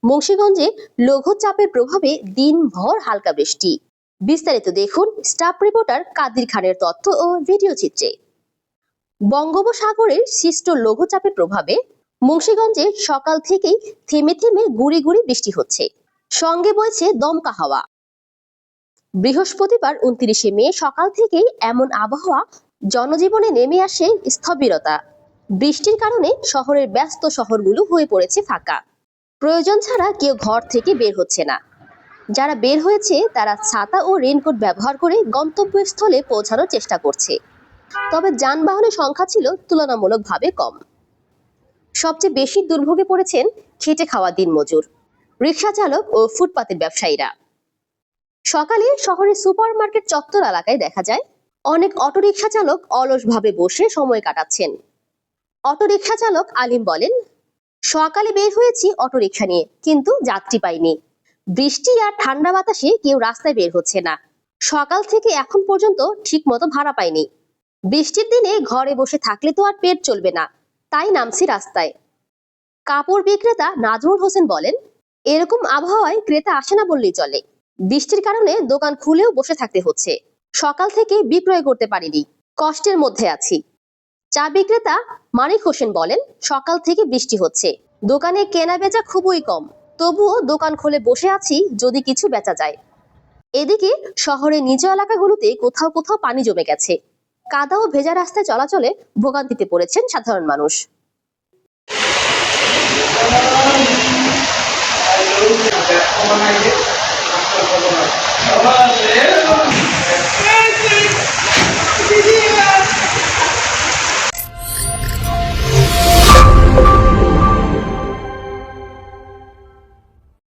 মুন্সিগঞ্জে লঘুচাপের প্রভাবে দিনভর হালকা বৃষ্টি। বিস্তারিত দেখুন স্টাফ রিপোর্টার কাদির খানের তথ্য ও ভিডিও চিত্রে। বঙ্গোপসাগরের সৃষ্ট লঘুচাপের প্রভাবে মুন্সিগঞ্জে সকাল থেকেই থেমে থেমে গুড়ি গুড়ি বৃষ্টি হচ্ছে, সঙ্গে বইছে দমকা হাওয়া। বৃহস্পতিবার 29 মে সকাল থেকেই এমন আবহাওয়া জনজীবনে নেমে আসে স্থবিরতা। বৃষ্টির কারণে শহরের ব্যস্ত শহরগুলো হয়ে পড়েছে ফাঁকা। প্রয়োজন ছাড়া কেউ ঘর থেকে বের হচ্ছে না। যারা বের হয়েছে তারা ছাতা ও রেইনকোট ব্যবহার করে গন্তব্যস্থলে পৌঁছানোর চেষ্টা করছে। তবে যানবাহনের সংখ্যা ছিল তুলনামূলকভাবে কম। সবচেয়ে বেশি দুর্ভোগে পড়েছেন খেটে খাওয়া দিনমজুর, রিকশা চালক ও ফুটপাতের ব্যবসায়ীরা। সকালে শহরের সুপারমার্কেট চত্বর এলাকায় দেখা যায় অনেক অটোরিকশা চালক অলসভাবে বসে সময় কাটাচ্ছেন। অটোরিকশা চালক আলিম বলেন, সকালে বের হয়েছি অটোরিকশা নিয়ে, কিন্তু যাত্রী পাইনি। বৃষ্টি আর ঠান্ডা বাতাসে কেউ রাস্তায় বের হচ্ছে না। সকাল থেকে এখন পর্যন্ত ঠিক মতো ভাড়া পাইনি। বৃষ্টির দিনে ঘরে বসে থাকলে তো আর পেট চলবে না, তাই নামছি রাস্তায়। কাপড় বিক্রেতা নাজমুল হোসেন বলেন, এরকম আবহাওয়ায় ক্রেতা আসে না বললেই চলে। বৃষ্টির কারণে দোকান খুলেও বসে থাকতে হচ্ছে। সকাল থেকে বিক্রয় করতে পারিনি, কষ্টের মধ্যে আছি। চা বিক্রেতা মানিক হোসেন বলেন, সকাল থেকে বৃষ্টি হচ্ছে, দোকানে কেনা বেচা খুবই কম, তবুও দোকান খুলে বসে আছি যদি কিছু বেচা যায়। এদিকে শহরের নিজ এলাকাগুলোতে কোথাও কোথাও পানি জমে গেছে। কাদা ও ভেজা রাস্তায় চলাচলে ভোগান্তিতে পড়েছেন সাধারণ মানুষ।